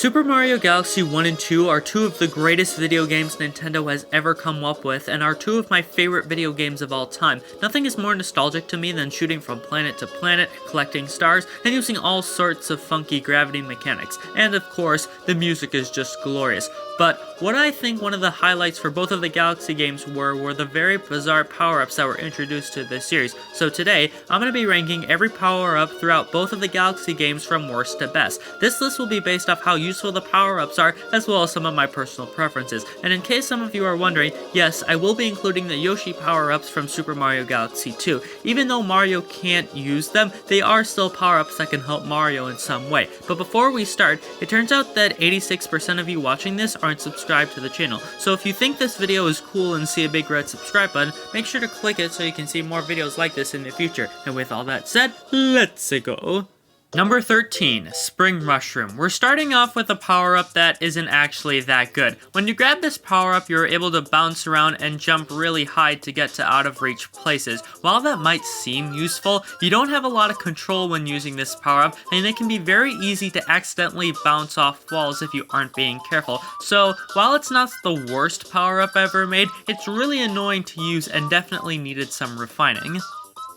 Super Mario Galaxy 1 and 2 are two of the greatest video games Nintendo has ever come up with, and are two of my favorite video games of all time. Nothing is more nostalgic to me than shooting from planet to planet, collecting stars, and using all sorts of funky gravity mechanics. And of course, the music is just glorious. But what I think one of the highlights for both of the Galaxy games were the very bizarre power-ups that were introduced to this series. So today, I'm going to be ranking every power-up throughout both of the Galaxy games from worst to best. This list will be based off how useful the power-ups are, as well as some of my personal preferences. And in case some of you are wondering, yes, I will be including the Yoshi power-ups from Super Mario Galaxy 2. Even though Mario can't use them, they are still power-ups that can help Mario in some way. But before we start, it turns out that 86% of you watching this aren't subscribed to the channel. So if you think this video is cool and see a big red subscribe button, make sure to click it so you can see more videos like this in the future. And with all that said, let's go! Number 13, Spring Mushroom. We're starting off with a power-up that isn't actually that good. When you grab this power-up, you're able to bounce around and jump really high to get to out-of-reach places. While that might seem useful, you don't have a lot of control when using this power-up, and it can be very easy to accidentally bounce off walls if you aren't being careful. So, while it's not the worst power-up ever made, it's really annoying to use and definitely needed some refining.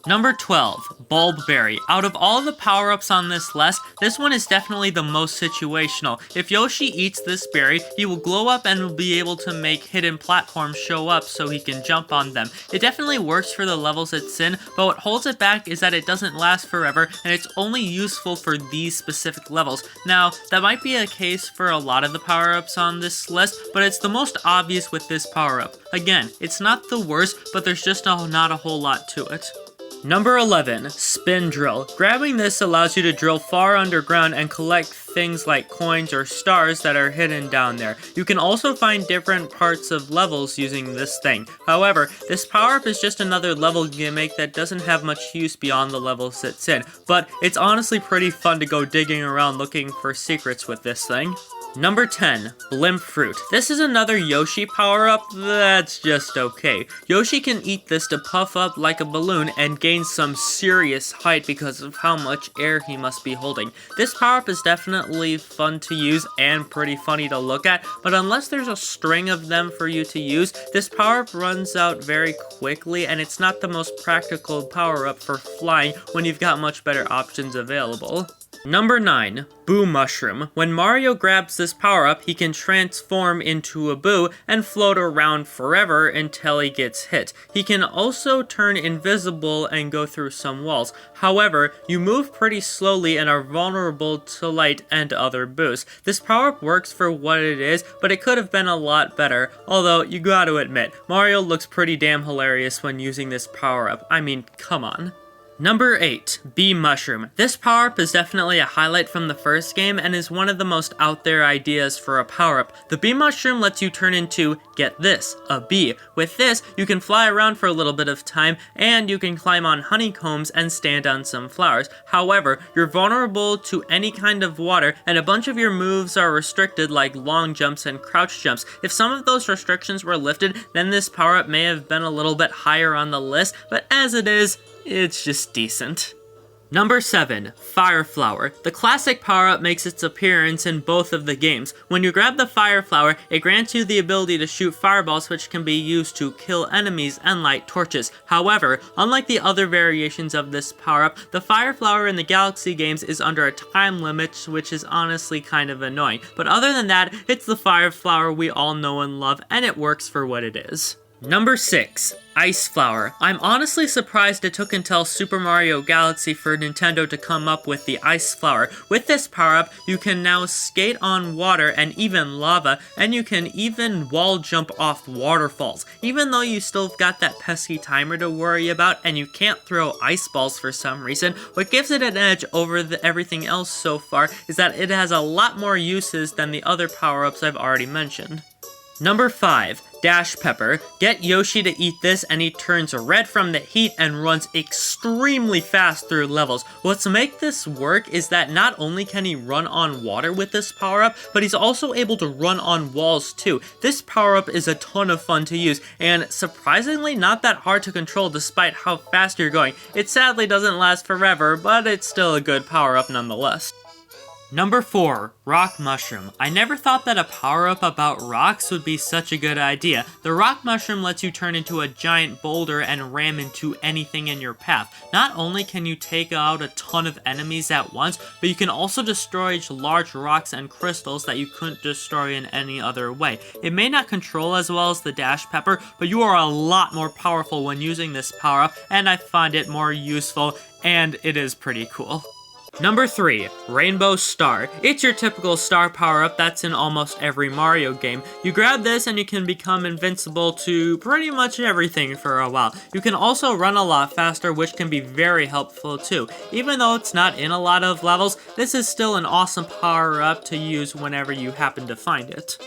Number 12, Bulbberry. Out of all the power-ups on this list, this one is definitely the most situational. If Yoshi eats this berry, he will glow up and will be able to make hidden platforms show up so he can jump on them. It definitely works for the levels it's in, but what holds it back is that it doesn't last forever, and it's only useful for these specific levels. Now, that might be a case for a lot of the power-ups on this list, but it's the most obvious with this power-up. Again, it's not the worst, but there's just not a whole lot to it. Number 11, Spin Drill. Grabbing this allows you to drill far underground and collect things like coins or stars that are hidden down there. You can also find different parts of levels using this thing. However, this power-up is just another level gimmick that doesn't have much use beyond the levels it's in, but it's honestly pretty fun to go digging around looking for secrets with this thing. Number 10, Blimp Fruit. This is another Yoshi power-up that's just okay. Yoshi can eat this to puff up like a balloon and gain some serious height because of how much air he must be holding. This power-up is definitely fun to use and pretty funny to look at, but unless there's a string of them for you to use, this power-up runs out very quickly, and it's not the most practical power-up for flying when you've got much better options available. Number 9, Boo Mushroom. When Mario grabs this power-up, he can transform into a Boo and float around forever until he gets hit. He can also turn invisible and go through some walls. However, you move pretty slowly and are vulnerable to light and other Boos. This power-up works for what it is, but it could have been a lot better. Although, you gotta admit, Mario looks pretty damn hilarious when using this power-up. I mean, come on. Number 8, Bee Mushroom. This power-up is definitely a highlight from the first game and is one of the most out there ideas for a power-up. The Bee Mushroom lets you turn into, get this, a bee. With this, you can fly around for a little bit of time, and you can climb on honeycombs and stand on some flowers. However, you're vulnerable to any kind of water, and a bunch of your moves are restricted like long jumps and crouch jumps. If some of those restrictions were lifted, then this power-up may have been a little bit higher on the list, but as it is, it's just decent. Number 7, Fire Flower. The classic power-up makes its appearance in both of the games. When you grab the Fire Flower, it grants you the ability to shoot fireballs, which can be used to kill enemies and light torches. However, unlike the other variations of this power-up, the Fire Flower in the Galaxy games is under a time limit, which is honestly kind of annoying. But other than that, it's the Fire Flower we all know and love, and it works for what it is. Number 6, Ice Flower. I'm honestly surprised it took until Super Mario Galaxy for Nintendo to come up with the Ice Flower. With this power-up, you can now skate on water and even lava, and you can even wall jump off waterfalls. Even though you still got that pesky timer to worry about and you can't throw ice balls for some reason, what gives it an edge over everything else so far is that it has a lot more uses than the other power-ups I've already mentioned. Number 5, Dash Pepper. Get Yoshi to eat this and he turns red from the heat and runs extremely fast through levels. What's make this work is that not only can he run on water with this power-up, but he's also able to run on walls too. This power-up is a ton of fun to use and surprisingly not that hard to control despite how fast you're going. It sadly doesn't last forever, but it's still a good power-up nonetheless. Number 4, Rock Mushroom. I never thought that a power-up about rocks would be such a good idea. The Rock Mushroom lets you turn into a giant boulder and ram into anything in your path. Not only can you take out a ton of enemies at once, but you can also destroy large rocks and crystals that you couldn't destroy in any other way. It may not control as well as the Dash Pepper, but you are a lot more powerful when using this power-up, and I find it more useful, and it is pretty cool. Number 3, Rainbow Star. It's your typical star power-up that's in almost every Mario game. You grab this and you can become invincible to pretty much everything for a while. You can also run a lot faster, which can be very helpful too. Even though it's not in a lot of levels, this is still an awesome power-up to use whenever you happen to find it.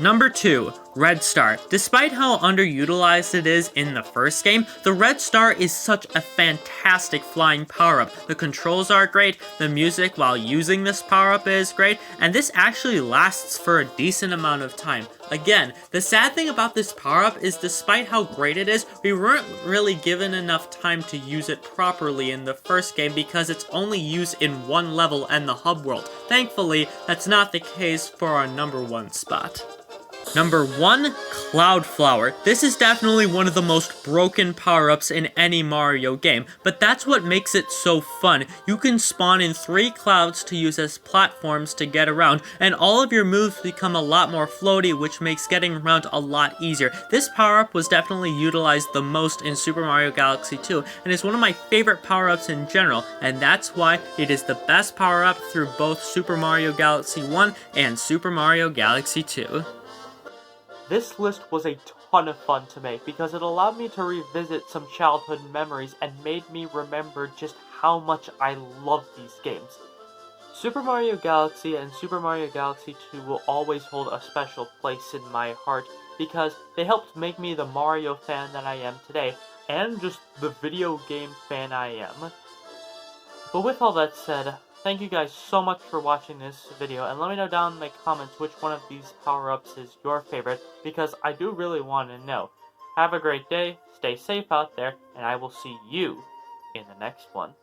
Number 2, Red Star. Despite how underutilized it is in the first game, the Red Star is such a fantastic flying power-up. The controls are great, the music while using this power-up is great, and this actually lasts for a decent amount of time. Again, the sad thing about this power-up is despite how great it is, we weren't really given enough time to use it properly in the first game because it's only used in one level and the hub world. Thankfully, that's not the case for our number 1 spot. Number 1, Cloud Flower. This is definitely one of the most broken power-ups in any Mario game, but that's what makes it so fun. You can spawn in 3 clouds to use as platforms to get around, and all of your moves become a lot more floaty, which makes getting around a lot easier. This power-up was definitely utilized the most in Super Mario Galaxy 2, and is one of my favorite power-ups in general, and that's why it is the best power-up through both Super Mario Galaxy 1 and Super Mario Galaxy 2. This list was a ton of fun to make because it allowed me to revisit some childhood memories and made me remember just how much I love these games. Super Mario Galaxy and Super Mario Galaxy 2 will always hold a special place in my heart because they helped make me the Mario fan that I am today, and just the video game fan I am. But with all that said, thank you guys so much for watching this video, and let me know down in the comments which one of these power-ups is your favorite, because I do really want to know. Have a great day, stay safe out there, and I will see you in the next one.